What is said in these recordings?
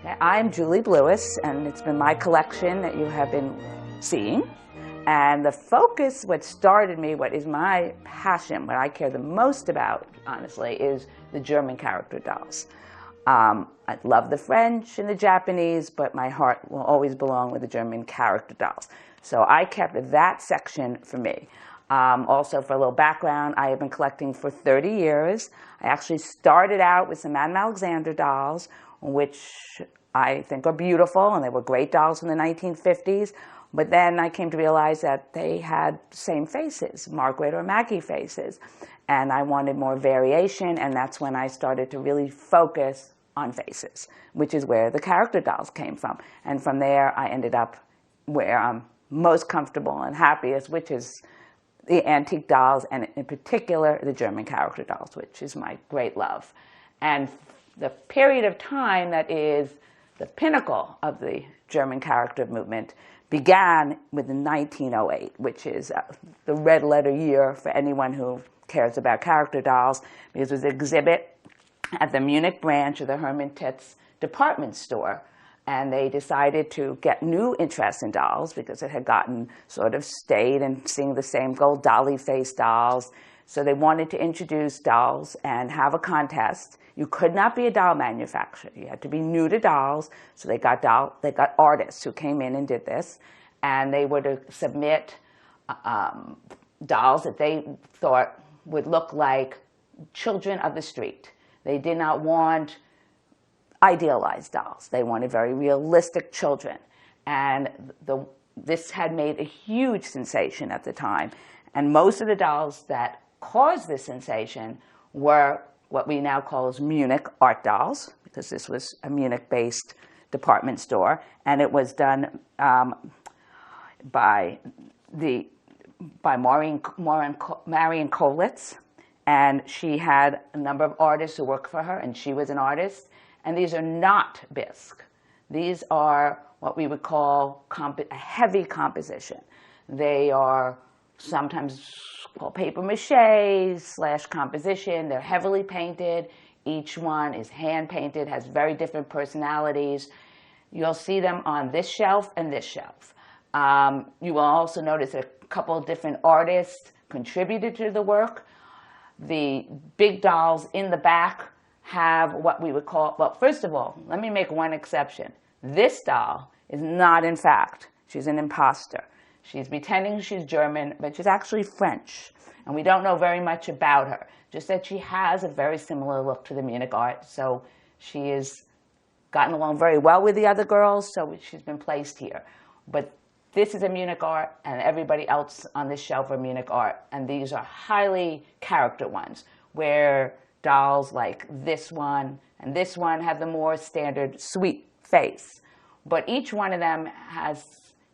I'm Julie Blewis, and it's been my collection that you have been seeing. And the focus, what started me, what is my passion, what I care the most about, honestly, is the German character dolls. I love the French and the Japanese, but my heart will always belong with the German character dolls. So I kept that section for me. Also, for a little background, I have been collecting for 30 years. I actually started out with some Madame Alexander dolls, which I think are beautiful, and they were great dolls in the 1950s. But then I came to realize that they had same faces, Margaret or Maggie faces. And I wanted more variation, and that's when I started to really focus on faces, which is where the character dolls came from. And from there, I ended up where I'm most comfortable and happiest, which is the antique dolls, and in particular, the German character dolls, which is my great love. And the period of time that is the pinnacle of the German character movement began with 1908, which is the red letter year for anyone who cares about character dolls, because it was an exhibit at the Munich branch of the Hermann-Tits department store. And they decided to get new interest in dolls because it had gotten sort of stayed and seeing the same gold dolly-faced dolls. So they wanted to introduce dolls and have a contest. You could not be a doll manufacturer. You had to be new to dolls. So they got artists who came in and did this. And they were to submit dolls that they thought would look like children of the street. They did not want idealized dolls. They wanted very realistic children. And this had made a huge sensation at the time. And most of the dolls that caused this sensation were what we now call as Munich Art Dolls, because this was a Munich-based department store. And it was done by Marion Kolitz. And she had a number of artists who worked for her, and she was an artist. And these are not bisque. These are what we would call a heavy composition. They are sometimes called papier-mâché / composition. They're heavily painted. Each one is hand-painted, has very different personalities. You'll see them on this shelf and this shelf. You will also notice a couple of different artists contributed to the work. The big dolls in the back have what we would call, well, first of all, let me make one exception. This doll is not, in fact, she's an imposter. She's pretending she's German, but she's actually French. And we don't know very much about her, just that she has a very similar look to the Munich art. So she has gotten along very well with the other girls, so she's been placed here. But this is a Munich art, and everybody else on this shelf are Munich art. And these are highly character ones, where dolls like this one and this one have the more standard sweet face. But each one of them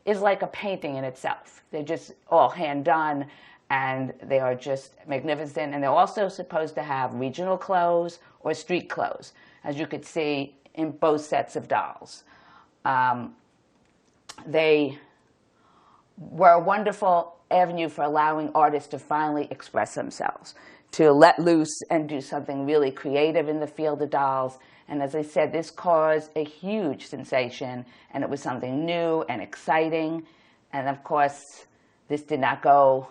is like a painting in itself. They're just all hand done, and they are just magnificent. And they're also supposed to have regional clothes or street clothes, as you could see in both sets of dolls. They were a wonderful avenue for allowing artists to finally express themselves, to let loose and do something really creative in the field of dolls. And as I said, this caused a huge sensation, and it was something new and exciting. And of course, this did not go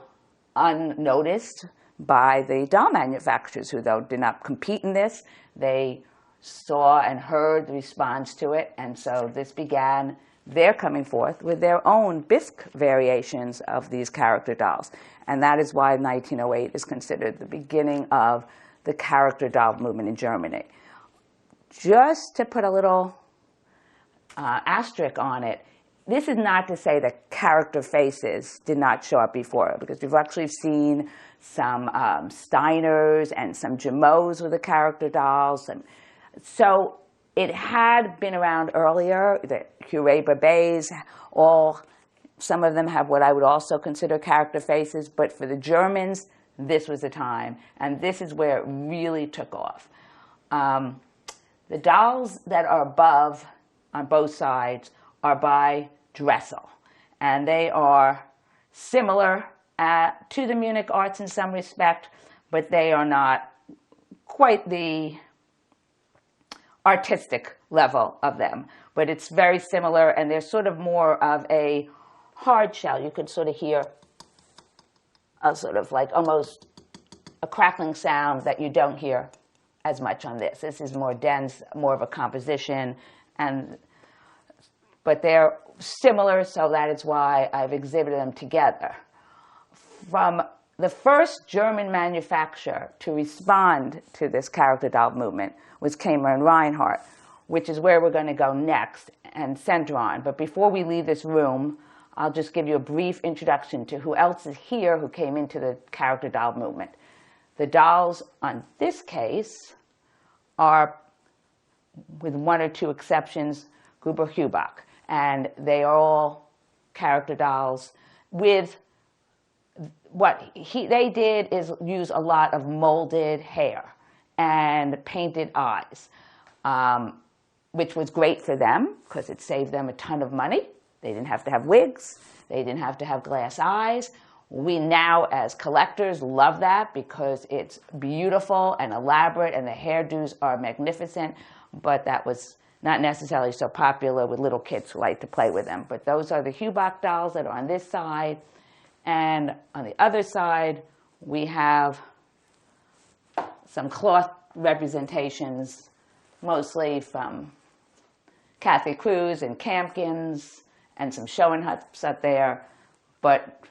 unnoticed by the doll manufacturers, who, though, did not compete in this. They saw and heard the response to it, and so this began their coming forth with their own bisque variations of these character dolls. And that is why 1908 is considered the beginning of the character doll movement in Germany. Just to put a little asterisk on it, this is not to say that character faces did not show up before, because we've actually seen some Steiners and some Jameaus with the character dolls. And so it had been around earlier. The curated Bebes, some of them have what I would also consider character faces, but for the Germans, this was the time, and this is where it really took off. The dolls that are above on both sides are by Dressel, and they are similar to the Munich arts in some respect, but they are not quite the artistic level of them. But it's very similar, and they're sort of more of a hard shell. You could sort of hear a sort of like almost a crackling sound that you don't hear as much on this. This is more dense, more of a composition, but they're similar, so that is why I've exhibited them together. From the first German manufacturer to respond to this character doll movement was Kimura and Reinhardt, which is where we're going to go next and center on. But before we leave this room, I'll just give you a brief introduction to who else is here who came into the character doll movement. The dolls on this case are, with one or two exceptions, Gruber-Hubach, and they are all character dolls with what they did is use a lot of molded hair and painted eyes, which was great for them because it saved them a ton of money. They didn't have to have wigs. They didn't have to have glass eyes. We now, as collectors, love that because it's beautiful and elaborate and the hairdos are magnificent, but that was not necessarily so popular with little kids who like to play with them. But those are the Hubach dolls that are on this side. And on the other side, we have some cloth representations, mostly from Kathy Cruz and Campkins, and some Schoenhutz up there. But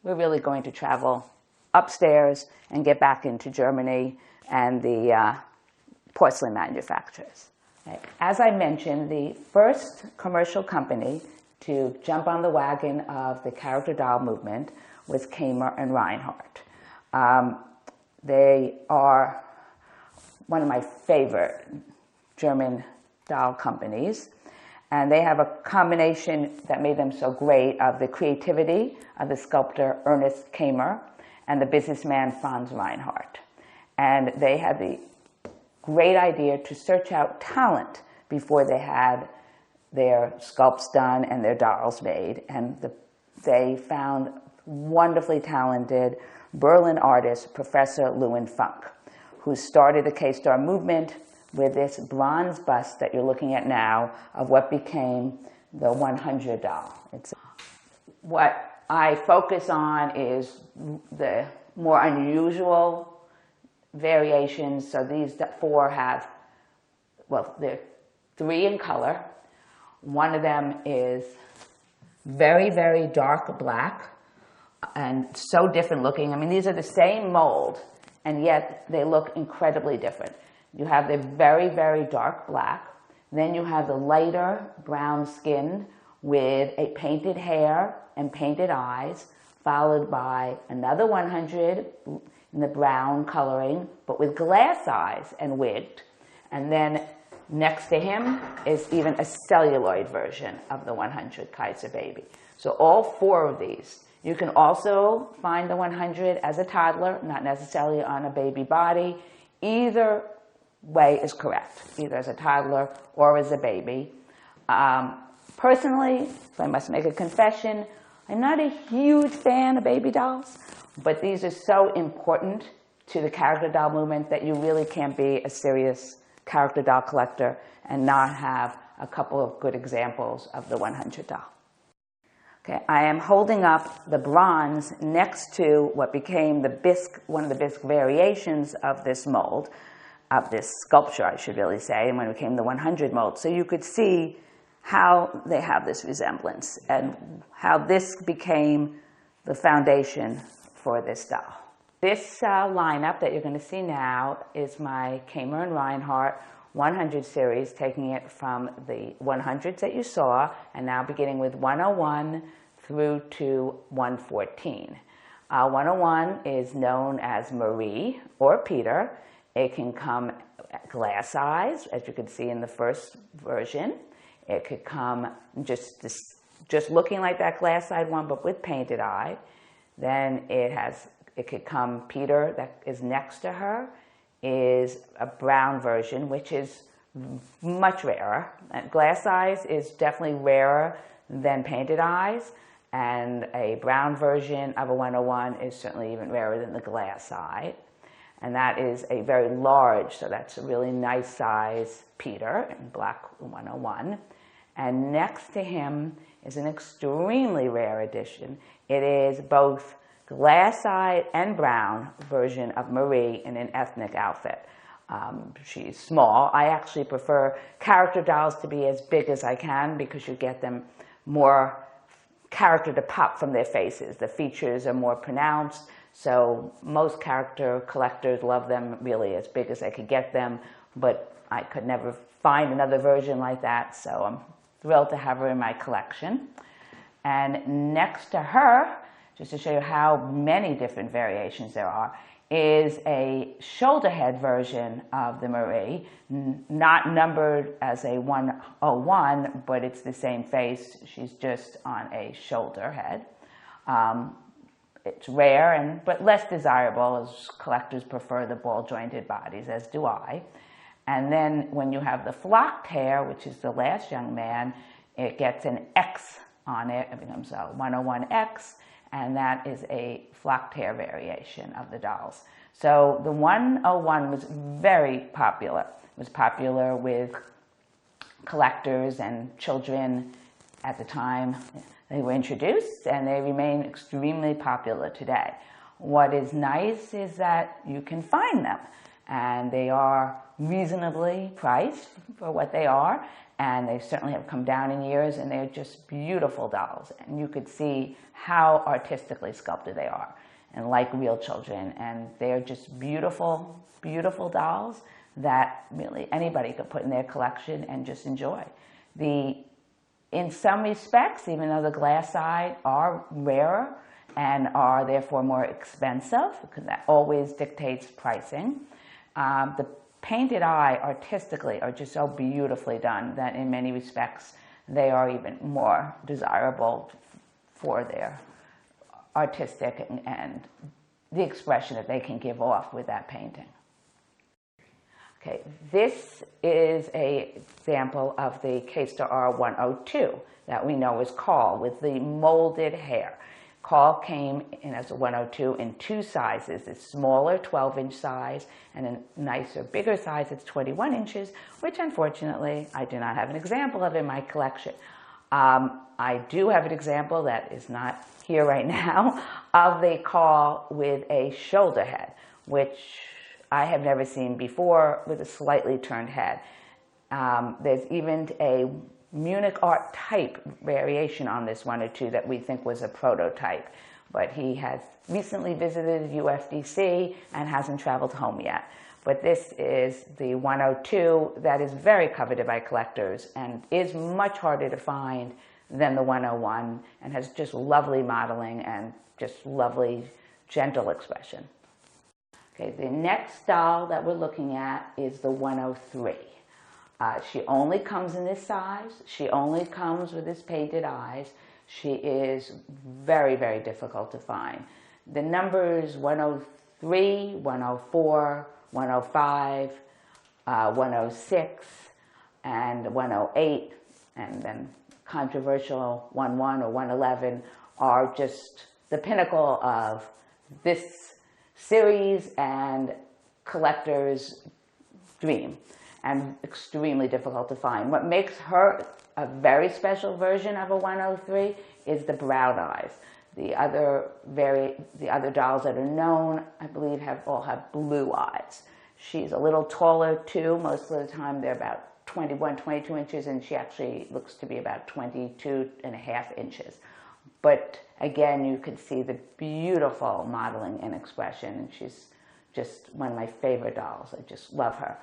we're really going to travel upstairs and get back into Germany and the porcelain manufacturers. Okay. As I mentioned, the first commercial company to jump on the wagon of the character doll movement was Kimura and Reinhardt. They are one of my favorite German doll companies, and they have a combination that made them so great of the creativity of the sculptor Ernest Kimura and the businessman Franz Reinhardt. And they had the great idea to search out talent before they had their sculpts done and their dolls made. And they found wonderfully talented Berlin artist, Professor Lewin Funk, who started the K-Star movement with this bronze bust that you're looking at now of what became the 100 doll. What I focus on is the more unusual variations. So these four have, well, they're three in color. One of them is very, very dark black and so different looking. I mean, these are the same mold, and yet they look incredibly different. You have the very, very dark black. Then you have the lighter brown skin with a painted hair and painted eyes, followed by another 100 in the brown coloring, but with glass eyes and wigged. And then next to him is even a celluloid version of the 100 Kaiser baby. So all four of these. You can also find the 100 as a toddler, not necessarily on a baby body. Either way is correct, either as a toddler or as a baby. Personally, if I must make a confession, I'm not a huge fan of baby dolls, but these are so important to the character doll movement that you really can't be a serious character doll collector and not have a couple of good examples of the 100 doll. Okay, I am holding up the bronze next to what became the bisque, one of the bisque variations of this mold, of this sculpture, I should really say, and when it became the 100 mold. So you could see how they have this resemblance and how this became the foundation for this doll. This lineup that you're going to see now is my Kimura and Reinhardt 100 series, taking it from the 100s that you saw, and now beginning with 101 through to 114. 101 is known as Marie or Peter. It can come glass eyes, as you can see in the first version. It could come just looking like that glass-eyed one, but with painted eye. Then it could come Peter, that is next to her, is a brown version, which is much rarer. Glass eyes is definitely rarer than painted eyes, and a brown version of a 101 is certainly even rarer than the glass eye. and that is a very large, so that's a really nice size Peter in black 101. And next to him is an extremely rare edition. It is both glass-eyed and brown version of Marie in an ethnic outfit. She's small. I actually prefer character dolls to be as big as I can because you get them more character to pop from their faces. The features are more pronounced, so most character collectors love them really as big as I could get them, but I could never find another version like that, so I'm thrilled to have her in my collection. And next to her, just to show you how many different variations there are, is a shoulder head version of the Marie, not numbered as a 101, but it's the same face. She's just on a shoulder head. It's rare, but less desirable, as collectors prefer the ball-jointed bodies, as do I. And then when you have the flocked hair, which is the last young man, it gets an X on it. It becomes a 101X, and that is a flocked hair variation of the dolls. So the 101 was very popular. It was popular with collectors and children at the time they were introduced, and they remain extremely popular today. What is nice is that you can find them, and they are reasonably priced for what they are, and they certainly have come down in years, and they're just beautiful dolls. And you could see how artistically sculpted they are, and like real children. And they're just beautiful, beautiful dolls that really anybody could put in their collection and just enjoy. In some respects, even though the glass eye are rarer and are therefore more expensive, because that always dictates pricing, the painted eye artistically are just so beautifully done that in many respects they are even more desirable for their artistic and the expression that they can give off with that painting. Okay, this is an example of the K-Star R102 that we know as Call with the molded hair. Call came in as a 102 in two sizes, a smaller 12-inch size and a nicer, bigger size, it's 21 inches, which unfortunately I do not have an example of in my collection. I do have an example that is not here right now of the Call with a shoulder head, which I have never seen before, with a slightly turned head. There's even a Munich Art type variation on this 102 that we think was a prototype, but he has recently visited UFDC and hasn't traveled home yet. But this is the 102 that is very coveted by collectors and is much harder to find than the 101 and has just lovely modeling and just lovely gentle expression. Okay, the next doll that we're looking at is the 103. She only comes in this size. She only comes with this painted eyes. She is very, very difficult to find. The numbers 103, 104, 105, 106, and 108, and then controversial 11 or 111 are just the pinnacle of this series and collector's dream, and extremely difficult to find. What makes her a very special version of a 103 is the brown eyes. The other dolls that are known, I believe, all have blue eyes. She's a little taller too. Most of the time they're about 21, 22 inches, and she actually looks to be about 22.5 inches. But again, you can see the beautiful modeling and expression, and she's just one of my favorite dolls. I just love her.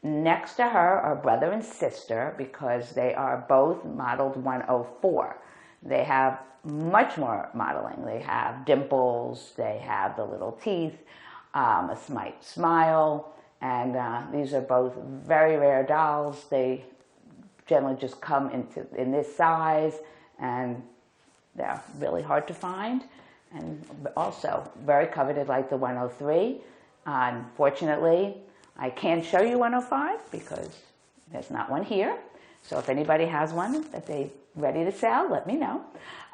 Next to her are brother and sister because they are both modeled 104. They have much more modeling. They have dimples, they have the little teeth, a slight smile, and these are both very rare dolls. They generally just come in this size, and they're really hard to find, and also very coveted like the 103. Unfortunately, I can't show you 105 because there's not one here. So if anybody has one that they're ready to sell, let me know.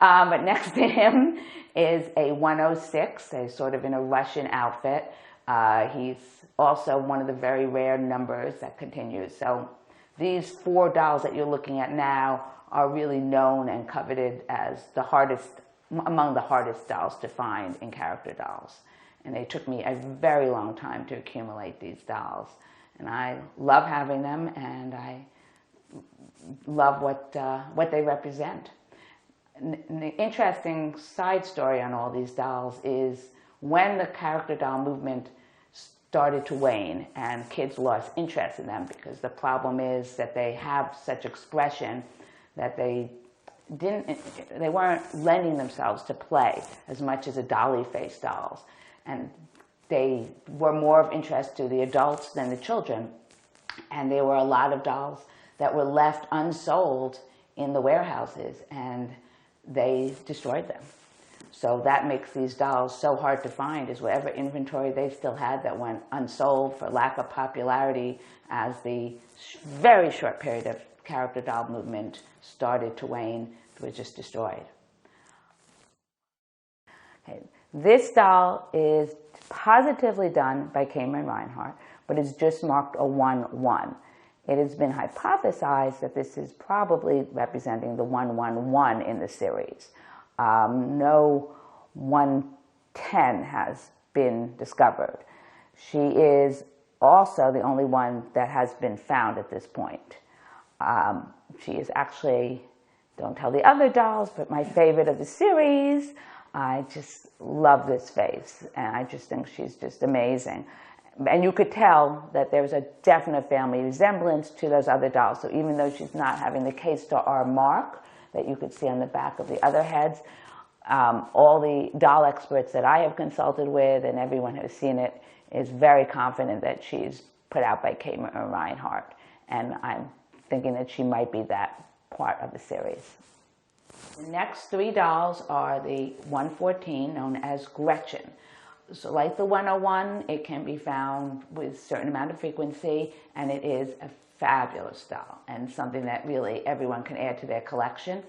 But next to him is a 106, a sort of in a Russian outfit, He's also one of the very rare numbers that continues. So these 4 dolls that you're looking at now are really known and coveted as among the hardest dolls to find in character dolls. And it took me a very long time to accumulate these dolls. And I love having them, and I love what they represent. The interesting side story on all these dolls is when the character doll movement started to wane and kids lost interest in them, because the problem is that they have such expression that they weren't lending themselves to play as much as the dolly face dolls, and they were more of interest to the adults than the children. And there were a lot of dolls that were left unsold in the warehouses, and they destroyed them. So that makes these dolls so hard to find, is whatever inventory they still had that went unsold for lack of popularity as the very short period of character doll movement started to wane, were just destroyed. Okay. This doll is positively done by Kimura and Reinhardt, but it's just marked a 1-1. It has been hypothesized that this is probably representing the 111 in the series. No 110 has been discovered. She is also the only one that has been found at this point. She is actually, don't tell the other dolls, but my favorite of the series. I just love this face, and I just think she's just amazing. And you could tell that there's a definite family resemblance to those other dolls. So even though she's not having the K*R mark that you could see on the back of the other heads, all the doll experts that I have consulted with and everyone who's seen it is very confident that she's put out by Kimura and Reinhardt. And I'm thinking that she might be that part of the series. The next 3 dolls are the 114, known as Gretchen. So like the 101, it can be found with a certain amount of frequency, and it is a fabulous doll and something that really everyone can add to their collection.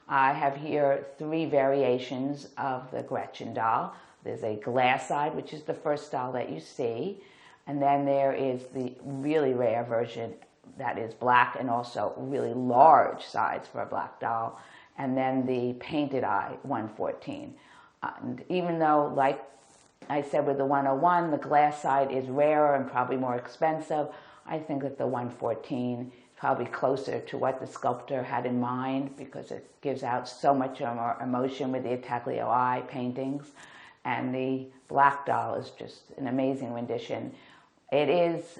I have here 3 variations of the Gretchen doll. There's a glass side, which is the first doll that you see, and then there is the really rare version that is black and also really large sides for a black doll, and then the painted eye 114. And even though, like I said with the 101, the glass side is rarer and probably more expensive, I think that the 114 is probably closer to what the sculptor had in mind, because it gives out so much more emotion with the Intaglio eye paintings. And the black doll is just an amazing rendition. It is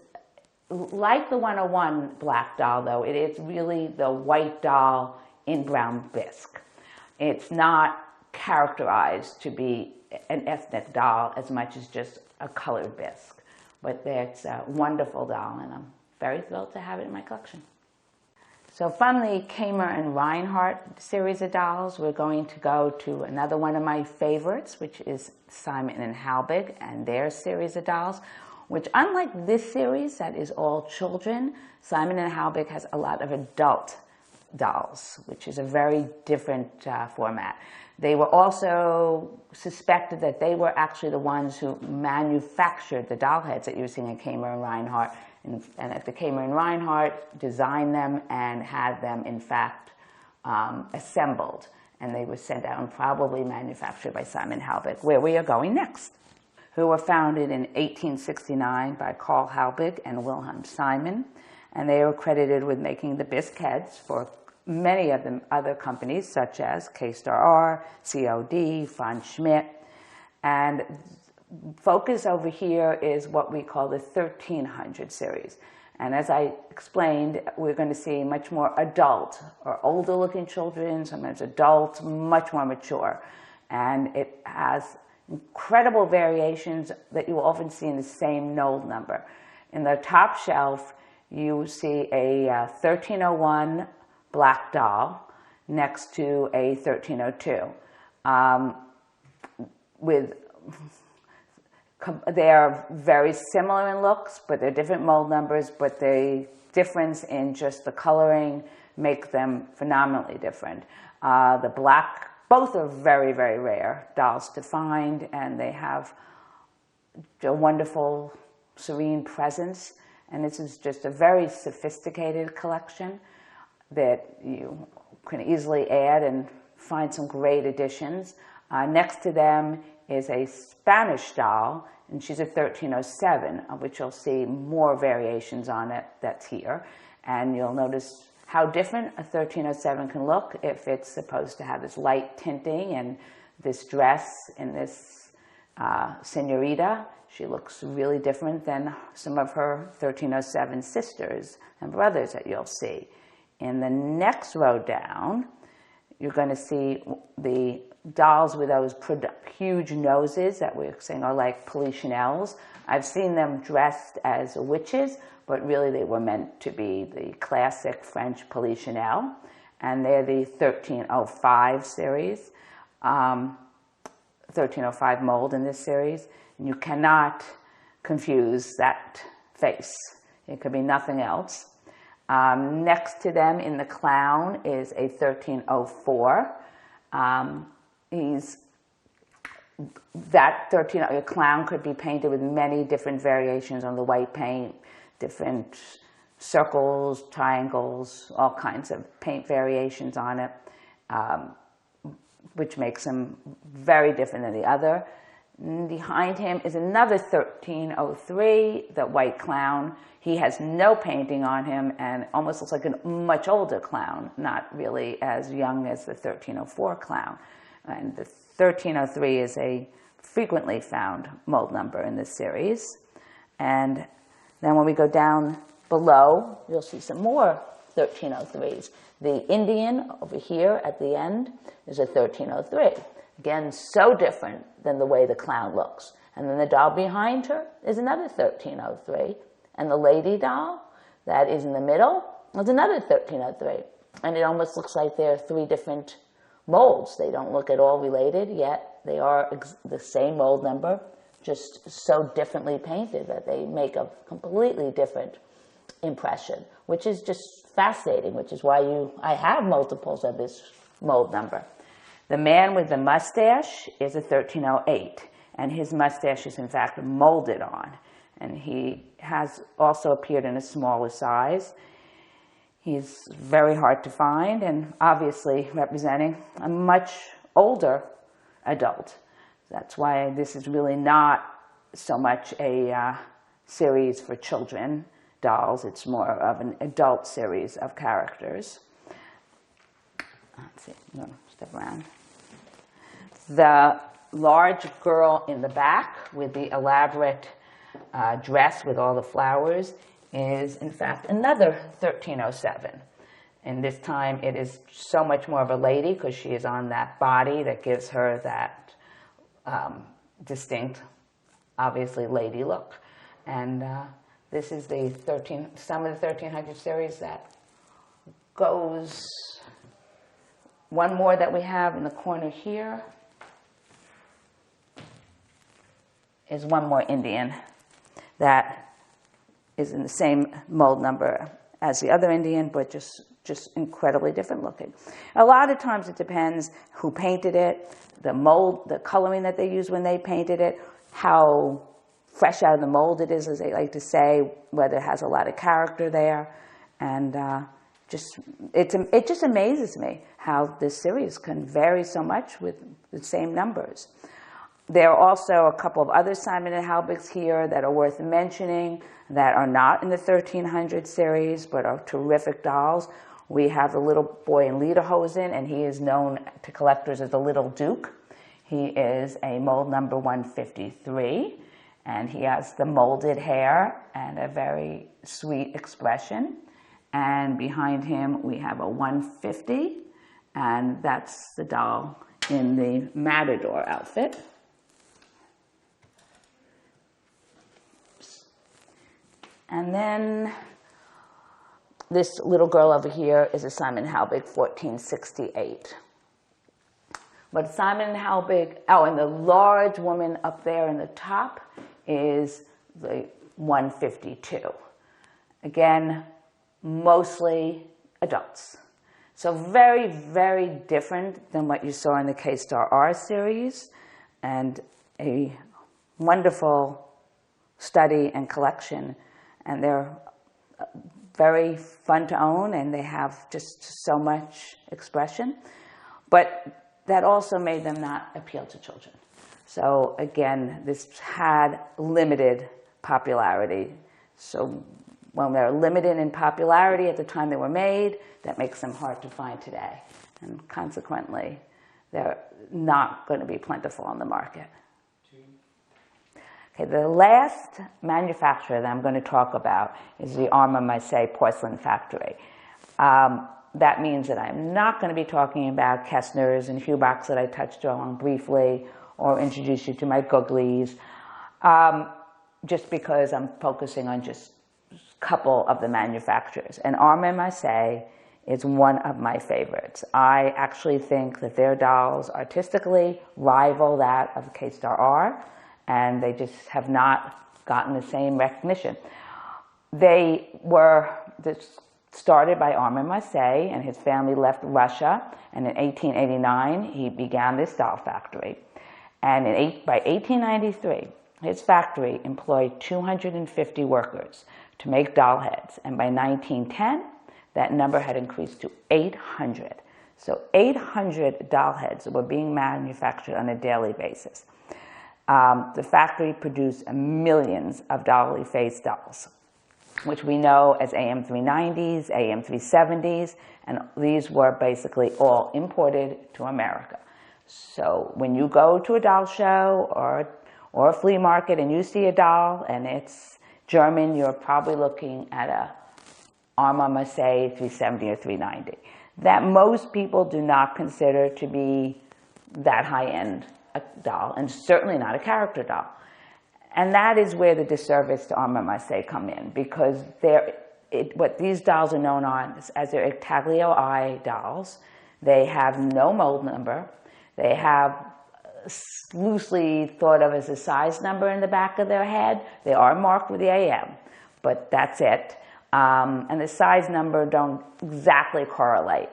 like the 101 black doll, though. It is really the white doll in brown bisque. It's not characterized to be an ethnic doll as much as just a colored bisque. But it's a wonderful doll, and I'm very thrilled to have it in my collection. So from the Kimura and Reinhardt series of dolls, we're going to go to another one of my favorites, which is Simon and Halbig and their series of dolls, which, unlike this series that is all children, Simon and Halbig has a lot of adult dolls, which is a very different format. They were also suspected that they were actually the ones who manufactured the doll heads that you're seeing in Kimura and Reinhardt, and that the Kimura and Reinhardt designed them and had them, in fact, assembled. And they were sent out and probably manufactured by Simon Halbig, where we are going next, who were founded in 1869 by Carl Halbig and Wilhelm Simon. And they are credited with making the bisque heads for many of the other companies, such as K*R, COD, Von Schmidt. And focus over here is what we call the 1300 series. And as I explained, we're going to see much more adult or older looking children, sometimes adults, much more mature. And it has incredible variations that you will often see in the same Knoll number. In the top shelf, you see a 1301 black doll next to a 1302. They are very similar in looks, but they're different mold numbers, but the difference in just the coloring make them phenomenally different. The black, both are very, very rare dolls to find, and they have a wonderful, serene presence. And this is just a very sophisticated collection that you can easily add and find some great additions. Next to them is a Spanish doll, and she's a 1307, of which you'll see more variations on it that's here. And you'll notice how different a 1307 can look if it's supposed to have this light tinting and this dress in this senorita. She looks really different than some of her 1307 sisters and brothers that you'll see. In the next row down, you're going to see the dolls with those huge noses that we're saying are like Polichinelles. I've seen them dressed as witches, but really they were meant to be the classic French Polichinelle, and they're the 1305 series, 1305 mold in this series. And you cannot confuse that face. It could be nothing else. Next to them in the clown is a 1304. A clown could be painted with many different variations on the white paint, different circles, triangles, all kinds of paint variations on it, which makes him very different than the other. Behind him is another 1303, the white clown. He has no painting on him and almost looks like a much older clown, not really as young as the 1304 clown. And the 1303 is a frequently found mold number in this series. And then when we go down below, you'll see some more 1303s. The Indian over here at the end is a 1303. Again, so different than the way the clown looks. And then the doll behind her is another 1303. And the lady doll that is in the middle is another 1303. And it almost looks like they're three different molds. They don't look at all related, yet they are the same mold number, just so differently painted that they make a completely different impression, which is just fascinating, which is why I have multiples of this mold number. The man with the mustache is a 1308, and his mustache is in fact molded on, and he has also appeared in a smaller size. He's very hard to find and obviously representing a much older adult. That's why this is really not so much a series for children dolls. It's more of an adult series of characters. Let's see, I'm going to step around. The large girl in the back with the elaborate dress with all the flowers is in fact another 1307. And this time it is so much more of a lady because she is on that body that gives her that distinct, obviously lady look. And this is the some of the 1300 series that goes. One more that we have in the corner here is one more Indian that is in the same mold number as the other Indian, but just incredibly different looking. A lot of times it depends who painted it, the mold, the coloring that they used when they painted it, how fresh out of the mold it is, as they like to say, whether it has a lot of character there. And it just amazes me how this series can vary so much with the same numbers. There are also a couple of other Simon and Halbigs here that are worth mentioning that are not in the 1300 series, but are terrific dolls. We have the little boy in Lederhosen, and he is known to collectors as the Little Duke. He is a mold number 153, and he has the molded hair and a very sweet expression. And behind him, we have a 150, and that's the doll in the Matador outfit. And then this little girl over here is a Simon Halbig 1468. But Simon Halbig, and the large woman up there in the top is the 152. Again, mostly adults. So very, very different than what you saw in the K-Star R series, and a wonderful study and collection, and they're very fun to own, and they have just so much expression. But that also made them not appeal to children. So again, this had limited popularity. So when they're limited in popularity at the time they were made, that makes them hard to find today. And consequently, they're not going to be plentiful on the market. Okay, the last manufacturer that I'm going to talk about is the Armand-Marseille porcelain factory. That means that I'm not going to be talking about Kessner's and Hubach's that I touched on briefly, or introduce you to my Gliese, just because I'm focusing on just a couple of the manufacturers. And Armand-Marseille is one of my favorites. I actually think that their dolls artistically rival that of K-Star R, and they just have not gotten the same recognition. They were started by Armand-Marseille, and his family left Russia, and in 1889 he began this doll factory. And by 1893, his factory employed 250 workers to make doll heads, and by 1910, that number had increased to 800. So 800 doll heads were being manufactured on a daily basis. The factory produced millions of dolly-faced dolls, which we know as AM390s, AM370s, and these were basically all imported to America. So when you go to a doll show or a flea market and you see a doll and it's German, you're probably looking at a Armand-Marseille 370 or 390. That most people do not consider to be that high-end a doll, and certainly not a character doll. And that is where the disservice to Armand-Marseille come in, because what these dolls are known as their intaglio eye dolls. They have no mold number. They have loosely thought of as a size number in the back of their head. They are marked with the AM, but that's it. And the size number don't exactly correlate.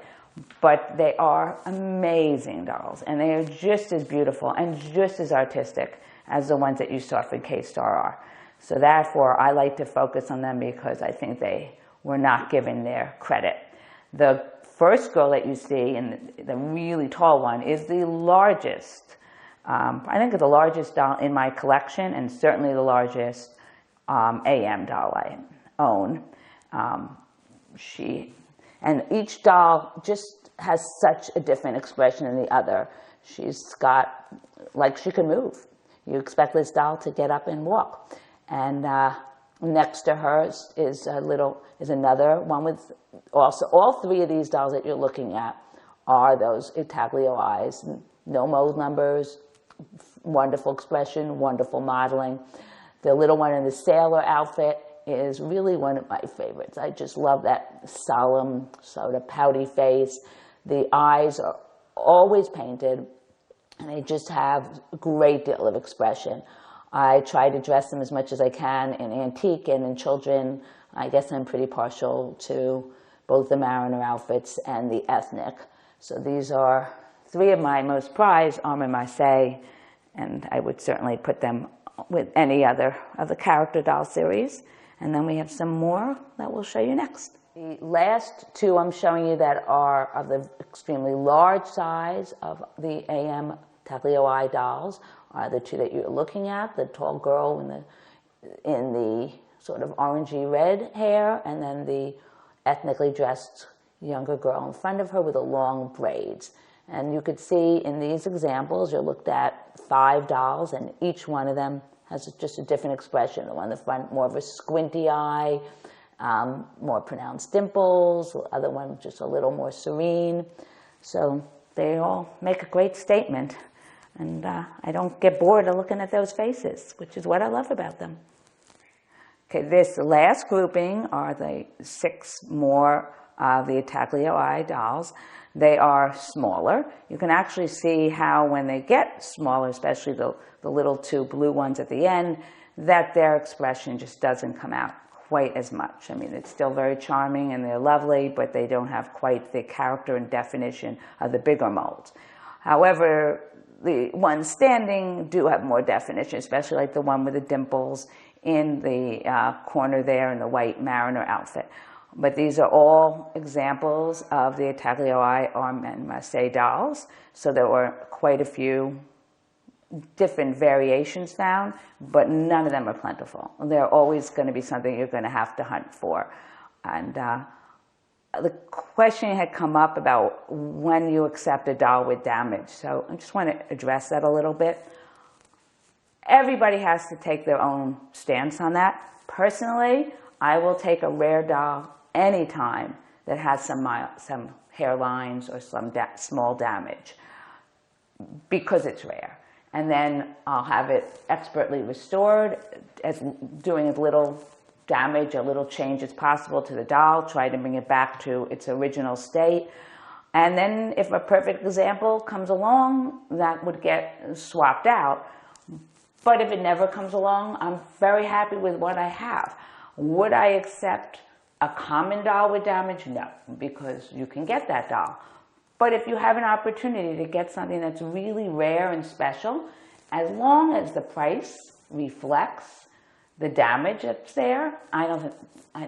But they are amazing dolls, and they are just as beautiful and just as artistic as the ones that you saw for K-Star are. So therefore, I like to focus on them because I think they were not given their credit. The first girl that you see, and the really tall one, is the largest. I think it's the largest doll in my collection, and certainly the largest AM doll I own. And each doll just has such a different expression than the other. She's got, like she can move. You expect this doll to get up and walk. And next to her is another one with also, all three of these dolls that you're looking at are those intaglio eyes. No mold numbers, wonderful expression, wonderful modeling. The little one in the sailor outfit is really one of my favorites. I just love that solemn, sort of pouty face. The eyes are always painted, and they just have a great deal of expression. I try to dress them as much as I can in antique and in children. I guess I'm pretty partial to both the mariner outfits and the ethnic. So these are three of my most prized Armand-Marseille, and I would certainly put them with any other of the character doll series. And then we have some more that we'll show you next. The last two I'm showing you that are of the extremely large size of the AM Taglio Eye dolls are the two that you're looking at, the tall girl in the sort of orangey red hair, and then the ethnically dressed younger girl in front of her with the long braids. And you could see in these examples, you looked at 5 dolls, and each one of them has just a different expression. The one in the front, more of a squinty eye, more pronounced dimples. The other one, just a little more serene. So they all make a great statement. And I don't get bored of looking at those faces, which is what I love about them. Okay, this last grouping are the 6 more of the Taglio Eye dolls. They are smaller. You can actually see how when they get smaller, especially the little 2 blue ones at the end, that their expression just doesn't come out quite as much. I mean, it's still very charming and they're lovely, but they don't have quite the character and definition of the bigger molds. However, the ones standing do have more definition, especially like the one with the dimples in the corner there in the white mariner outfit. But these are all examples of the Atelier and Moustache dolls. So there were quite a few different variations found, but none of them are plentiful. They're always going to be something you're going to have to hunt for. And the question had come up about when you accept a doll with damage. So I just want to address that a little bit. Everybody has to take their own stance on that. Personally, I will take a rare doll anytime that has some hairlines or some small damage because it's rare. And then I'll have it expertly restored, doing as little damage or little change as possible to the doll, try to bring it back to its original state. And then if a perfect example comes along, that would get swapped out. But if it never comes along, I'm very happy with what I have. Would I accept a common doll with damage? No, because you can get that doll. But if you have an opportunity to get something that's really rare and special, as long as the price reflects the damage that's there, I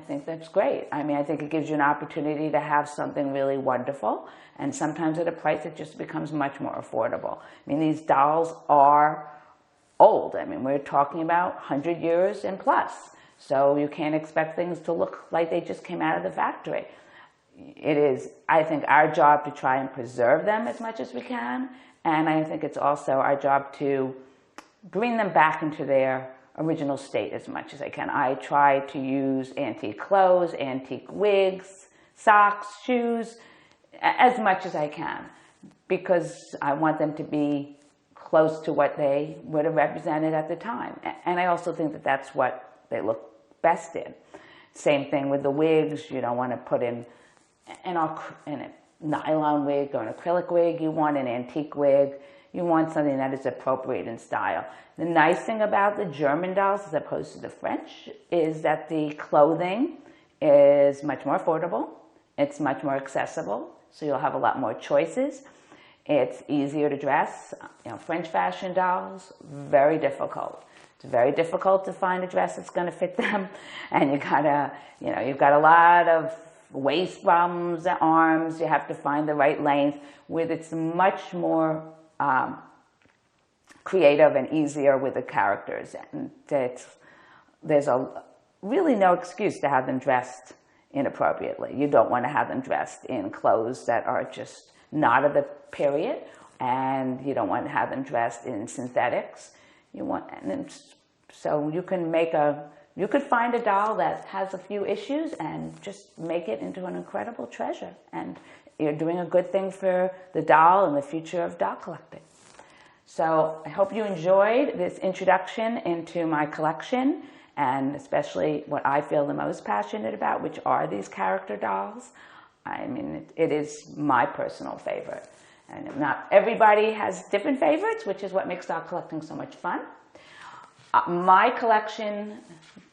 think that's great. I mean, I think it gives you an opportunity to have something really wonderful, and sometimes at a price that just becomes much more affordable. I mean, these dolls are old. I mean, we're talking about 100 years and plus. So you can't expect things to look like they just came out of the factory. It is, I think, our job to try and preserve them as much as we can. And I think it's also our job to bring them back into their original state as much as I can. I try to use antique clothes, antique wigs, socks, shoes, as much as I can, because I want them to be close to what they would have represented at the time. And I also think that that's what they look best in. Same thing with the wigs. You don't want to put in a nylon wig or an acrylic wig. You want an antique wig. You want something that is appropriate in style. The nice thing about the German dolls as opposed to the French is that the clothing is much more affordable. It's much more accessible, so you'll have a lot more choices. It's easier to dress. You know, French fashion dolls, very difficult. It's very difficult to find a dress that's going to fit them, and you've got a lot of waist bums, arms. You have to find the right length. With it's much more creative and easier with the characters, and there's really no excuse to have them dressed inappropriately. You don't want to have them dressed in clothes that are just not of the period, and you don't want to have them dressed in synthetics. So you could find a doll that has a few issues and just make it into an incredible treasure. And you're doing a good thing for the doll and the future of doll collecting. So I hope you enjoyed this introduction into my collection, and especially what I feel the most passionate about, which are these character dolls. I mean, it is my personal favorite. And not everybody has different favorites, which is what makes doll collecting so much fun. My collection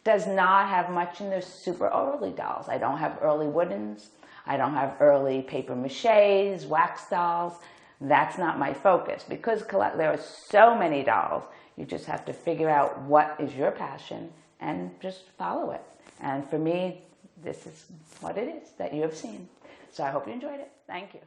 does not have much in the super early dolls. I don't have early woodens. I don't have early paper maches, wax dolls. That's not my focus. Because there are so many dolls, you just have to figure out what is your passion and just follow it. And for me, this is what it is that you have seen. So I hope you enjoyed it. Thank you.